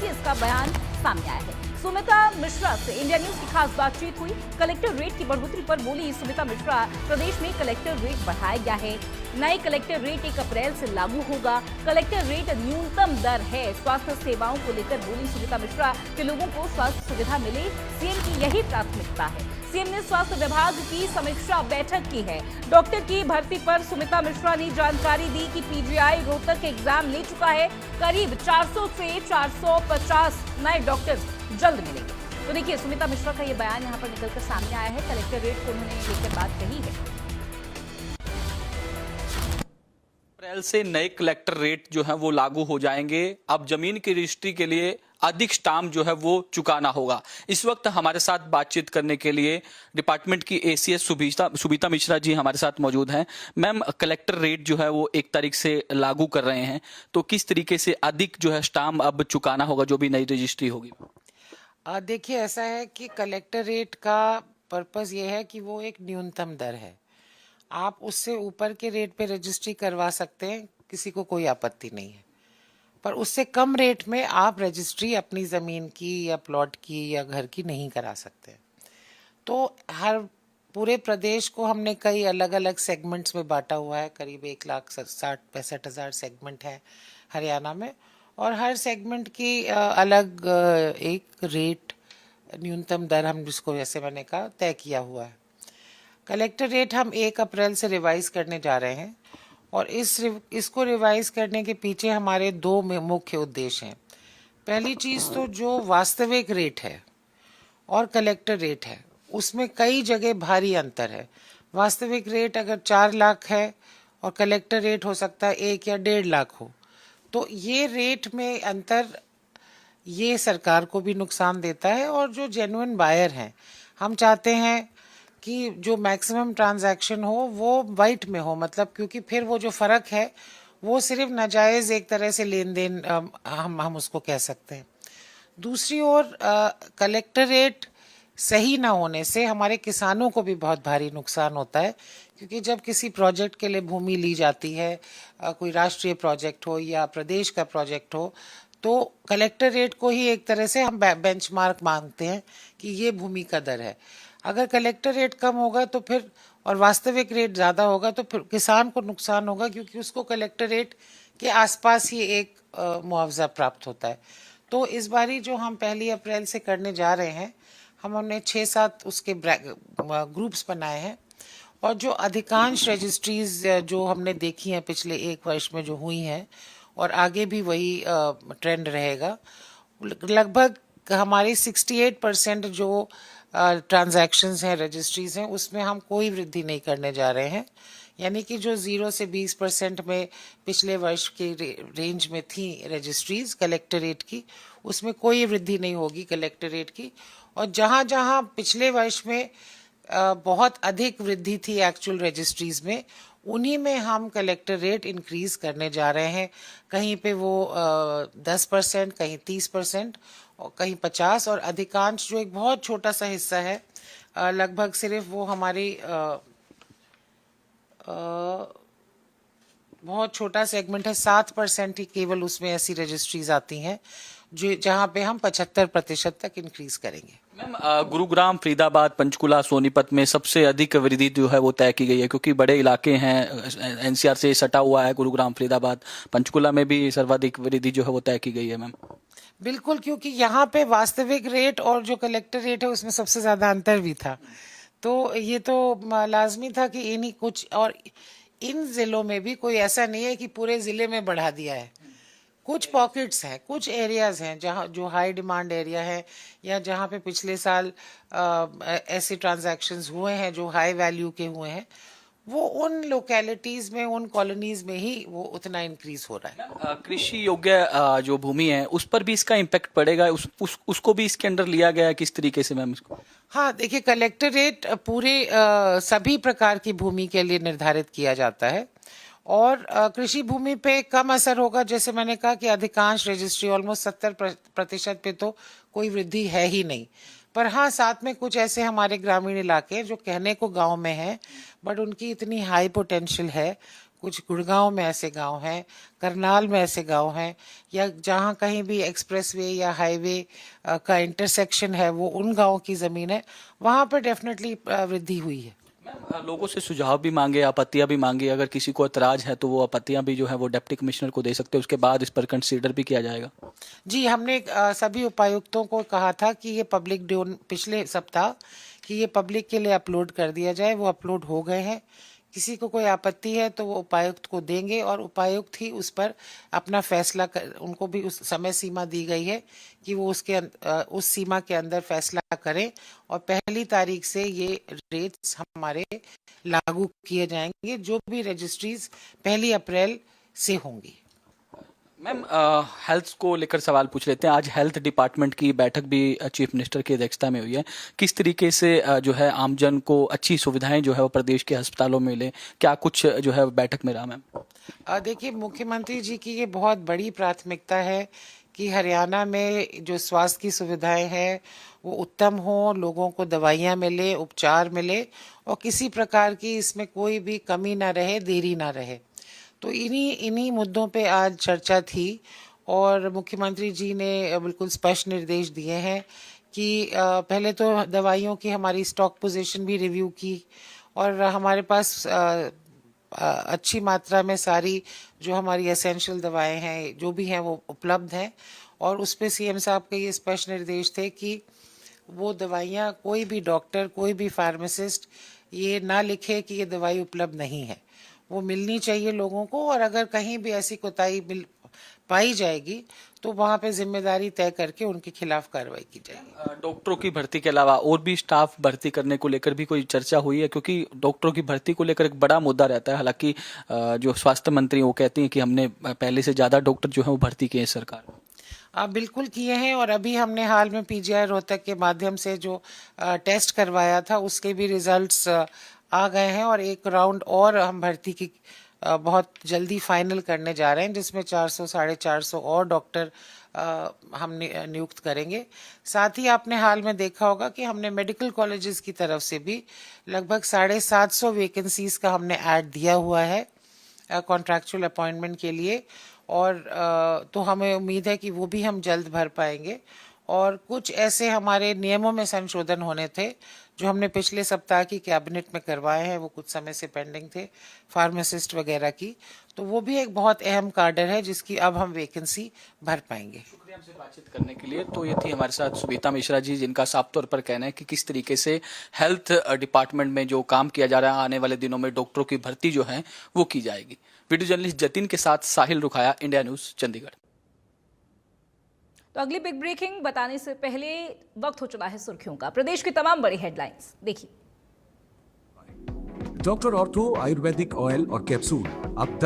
इसका बयान सामने आया है। सुमिता मिश्रा से इंडिया न्यूज की खास बातचीत हुई। कलेक्टर रेट की बढ़ोतरी पर बोली सुमिता मिश्रा, प्रदेश में कलेक्टर रेट बढ़ाया गया है। नए कलेक्टर रेट 1 अप्रैल से लागू होगा। कलेक्टर रेट न्यूनतम दर है। स्वास्थ्य सेवाओं को लेकर बोली सुमिता मिश्रा कि लोगों को स्वास्थ्य सुविधा मिले, सीएम की यही प्राथमिकता है। सीएम ने स्वास्थ्य विभाग की समीक्षा बैठक की है। डॉक्टर की भर्ती पर सुमिता मिश्रा ने जानकारी दी कि पीजीआई रोहतक एग्जाम ले चुका है। करीब 400 से 450 नए डॉक्टर जल्द मिलेंगे। तो देखिए सुमिता मिश्रा का ये बयान यहाँ पर निकलकर सामने आया है। कलेक्टर रेट को उन्होंने लेकर बात कही है। अप्रैल से नए कलेक्टर रेट जो है वो लागू हो जाएंगे। अब जमीन की रजिस्ट्री के लिए अधिक स्टाम्प जो है वो चुकाना होगा। इस वक्त हमारे साथ बातचीत करने के लिए डिपार्टमेंट की एसीएस सुबीता मिश्रा जी हमारे साथ मौजूद हैं। मैम, कलेक्टर रेट जो है वो 1 तारीख से लागू कर रहे हैं, तो किस तरीके से अधिक जो है स्टाम्प अब चुकाना होगा जो भी नई रजिस्ट्री होगी? देखिए, ऐसा है कि कलेक्टर रेट का पर्पस ये है कि वो एक न्यूनतम दर है। आप उससे ऊपर के रेट पे रजिस्ट्री करवा सकते हैं, किसी को कोई आपत्ति नहीं है, पर उससे कम रेट में आप रजिस्ट्री अपनी ज़मीन की या प्लॉट की या घर की नहीं करा सकते। तो हर पूरे प्रदेश को हमने कई अलग अलग सेगमेंट्स में बांटा हुआ है। करीब 1,60,65,000 सेगमेंट है हरियाणा में, और हर सेगमेंट की अलग एक रेट, न्यूनतम दर हम जिसको जैसे मैंने कहा तय किया हुआ है। कलेक्टर रेट हम 1 अप्रैल से रिवाइज करने जा रहे हैं, और इसको रिवाइज करने के पीछे हमारे 2 मुख्य उद्देश्य हैं। पहली चीज़ तो जो वास्तविक रेट है और कलेक्टर रेट है, उसमें कई जगह भारी अंतर है। वास्तविक रेट अगर 4 लाख है और कलेक्टर रेट हो सकता है 1 या 1.5 लाख हो, तो ये रेट में अंतर ये सरकार को भी नुकसान देता है। और जो जेन्युइन बायर हैं, हम चाहते हैं कि जो मैक्सिमम ट्रांजैक्शन हो वो वाइट में हो, मतलब क्योंकि फिर वो जो फ़र्क है वो सिर्फ नाजायज़ एक तरह से लेन देन हम उसको कह सकते हैं। दूसरी ओर कलेक्टर रेट सही ना होने से हमारे किसानों को भी बहुत भारी नुकसान होता है, क्योंकि जब किसी प्रोजेक्ट के लिए भूमि ली जाती है, कोई राष्ट्रीय प्रोजेक्ट हो या प्रदेश का प्रोजेक्ट हो, तो कलेक्टर रेट को ही एक तरह से हम बेंचमार्क मानते हैं कि ये भूमि का दर है। अगर कलेक्टर रेट कम होगा तो फिर, और वास्तविक रेट ज़्यादा होगा तो फिर किसान को नुकसान होगा, क्योंकि उसको कलेक्टर रेट के आसपास ही एक मुआवजा प्राप्त होता है। तो इस बारी जो हम 1 अप्रैल से करने जा रहे हैं, हमने 6-7 उसके ग्रुप्स बनाए हैं, और जो अधिकांश रजिस्ट्रीज जो हमने देखी हैं पिछले 1 वर्ष में जो हुई हैं, और आगे भी वही ट्रेंड रहेगा, लगभग हमारी 68% जो ट्रांजैक्शंस हैं, रजिस्ट्रीज हैं, उसमें हम कोई वृद्धि नहीं करने जा रहे हैं। यानी कि जो 0 से 20% में पिछले वर्ष के रेंज में थी रजिस्ट्रीज कलेक्टर रेट की, उसमें कोई वृद्धि नहीं होगी कलेक्टर रेट की। और जहाँ जहाँ पिछले वर्ष में बहुत अधिक वृद्धि थी एक्चुअल रजिस्ट्रीज में, उन्हीं में हम कलेक्टर रेट इंक्रीज करने जा रहे हैं। कहीं पे वो 10%, कहीं 30%, और कहीं 50%, और अधिकांश जो एक बहुत छोटा सा हिस्सा है, लगभग सिर्फ वो हमारी बहुत छोटा सेगमेंट है, 7% ही केवल उसमें ऐसी रजिस्ट्रीज आती हैं जो जहाँ पे हम 75% तक इंक्रीज करेंगे। मैम, गुरुग्राम, फरीदाबाद, पंचकुला, सोनीपत में सबसे अधिक वृद्धि जो है वो तय की गई है, क्योंकि बड़े इलाके हैं, एनसीआर से सटा हुआ है गुरुग्राम, फरीदाबाद, पंचकुला में भी सर्वाधिक वृद्धि जो है वो तय की गई है। मैम बिल्कुल, क्योंकि यहाँ पे वास्तविक रेट और जो कलेक्टर रेट है उसमें सबसे ज़्यादा अंतर भी था, तो ये तो लाजमी था कि इन्हीं कुछ, और इन ज़िलों में भी कोई ऐसा नहीं है कि पूरे ज़िले में बढ़ा दिया है। कुछ पॉकेट्स हैं, कुछ एरियाज़ हैं जहाँ जो हाई डिमांड एरिया है, या जहाँ पे पिछले साल ऐसे ट्रांजैक्शंस हुए हैं जो हाई वैल्यू के हुए हैं, वो उन लोकेलिटीज़ में, उन कॉलोनीज़ में ही वो उतना इंक्रीज हो रहा है। कृषि योग्य जो भूमि है उस पर भी इसका इम्पैक्ट पड़ेगा, उसको भी इसके अंदर लिया गया है किस तरीके से मैम इसको? हाँ, देखिए, कलेक्टर रेट पूरे सभी प्रकार की भूमि के लिए निर्धारित किया जाता है, और कृषि भूमि पे कम असर होगा। जैसे मैंने कहा कि अधिकांश रजिस्ट्री, ऑलमोस्ट 70% पे तो कोई वृद्धि है ही नहीं। पर हाँ, साथ में कुछ ऐसे हमारे ग्रामीण इलाके जो कहने को गांव में हैं, बट उनकी इतनी हाई पोटेंशियल है, कुछ गुड़गांव में ऐसे गांव हैं, करनाल में ऐसे गांव हैं, या जहां कहीं भी एक्सप्रेसवे या हाईवे का इंटरसेक्शन है वो उन गांवों की ज़मीन है, वहां पर डेफिनेटली वृद्धि हुई है। मैम, लोगों से सुझाव भी मांगे, आपत्तियां भी मांगी। अगर किसी को ऐतराज है तो वो आपत्तियां भी जो है वो डिप्टी कमिश्नर को दे सकते हैं, उसके बाद इस पर कंसीडर भी किया जाएगा। जी, हमने सभी उपायुक्तों को कहा था कि ये पब्लिक पिछले सप्ताह कि ये पब्लिक के लिए अपलोड कर दिया जाए। वो अपलोड हो गए हैं। किसी को कोई आपत्ति है तो वो उपायुक्त को देंगे और उपायुक्त ही उस पर अपना फैसला उनको भी उस समय सीमा दी गई है कि वो उस सीमा के अंदर फैसला करें और 1 तारीख से ये रेट्स हमारे लागू किए जाएंगे, जो भी रजिस्ट्रीज 1 अप्रैल से होंगी। मैम, हेल्थ को लेकर सवाल पूछ लेते हैं। आज हेल्थ डिपार्टमेंट की बैठक भी चीफ मिनिस्टर की अध्यक्षता में हुई है। किस तरीके से जो है आमजन को अच्छी सुविधाएं जो है वो प्रदेश के अस्पतालों में मिले, क्या कुछ जो है बैठक में रहा मैम? देखिए, मुख्यमंत्री जी की ये बहुत बड़ी प्राथमिकता है कि हरियाणा में जो स्वास्थ्य की सुविधाएं हैं वो उत्तम हो, लोगों को दवाइयाँ मिले, उपचार मिले और किसी प्रकार की इसमें कोई भी कमी ना रहे, देरी ना रहे। तो इन्हीं मुद्दों पे आज चर्चा थी और मुख्यमंत्री जी ने बिल्कुल स्पष्ट निर्देश दिए हैं कि पहले तो दवाइयों की हमारी स्टॉक पोजीशन भी रिव्यू की और हमारे पास अच्छी मात्रा में सारी जो हमारी एसेंशियल दवाएं हैं जो भी हैं वो उपलब्ध हैं और उस पे सीएम साहब के ये स्पष्ट निर्देश थे कि वो दवाइयाँ कोई भी डॉक्टर, कोई भी फार्मासिस्ट ये ना लिखे कि ये दवाई उपलब्ध नहीं है। वो मिलनी चाहिए लोगों को और अगर कहीं भी ऐसी कोताही पाई जाएगी तो वहाँ पे जिम्मेदारी तय करके उनके खिलाफ कार्रवाई की जाएगी। डॉक्टरों की भर्ती के अलावा और भी स्टाफ भर्ती करने को लेकर भी कोई चर्चा हुई है? क्योंकि डॉक्टरों की भर्ती को लेकर एक बड़ा मुद्दा रहता है। हालांकि जो स्वास्थ्य मंत्री वो कहती हैं कि हमने पहले से ज़्यादा डॉक्टर जो है वो भर्ती किए हैं सरकार। बिल्कुल किए हैं और अभी हमने हाल में पीजीआई रोहतक के माध्यम से जो टेस्ट करवाया था उसके भी रिजल्ट्स आ गए हैं और एक राउंड और हम भर्ती की बहुत जल्दी फाइनल करने जा रहे हैं जिसमें 400 450 और डॉक्टर हम नियुक्त करेंगे। साथ ही आपने हाल में देखा होगा कि हमने मेडिकल कॉलेजेस की तरफ से भी लगभग 750 वैकेंसीज का हमने ऐड दिया हुआ है कॉन्ट्रैक्चुअल अपॉइंटमेंट के लिए और तो हमें उम्मीद है कि वो भी हम जल्द भर पाएंगे। और कुछ ऐसे हमारे नियमों में संशोधन होने थे जो हमने पिछले सप्ताह की कैबिनेट में करवाए हैं, वो कुछ समय से पेंडिंग थे, फार्मासिस्ट वगैरह की, तो वो भी एक बहुत अहम काडर है जिसकी अब हम वैकेंसी भर पाएंगे। शुक्रिया हमसे बातचीत करने के लिए। तो ये थी हमारे साथ सुनीता मिश्रा जी, जिनका साफ तौर पर कहना है कि किस तरीके से हेल्थ डिपार्टमेंट में जो काम किया जा रहा है, आने वाले दिनों में डॉक्टरों की भर्ती जो है वो की जाएगी। वीडियो जर्नलिस्ट जतिन के साथ साहिल रुखाया, इंडिया न्यूज, चंडीगढ़। तो अगली बिग ब्रेकिंग बताने से पहले वक्त हो चुका है सुर्खियों का। प्रदेश की तमाम बड़ी हेडलाइंस देखिए। डॉक्टर ऑर्थो आयुर्वेदिक ऑयल और कैप्सूल अब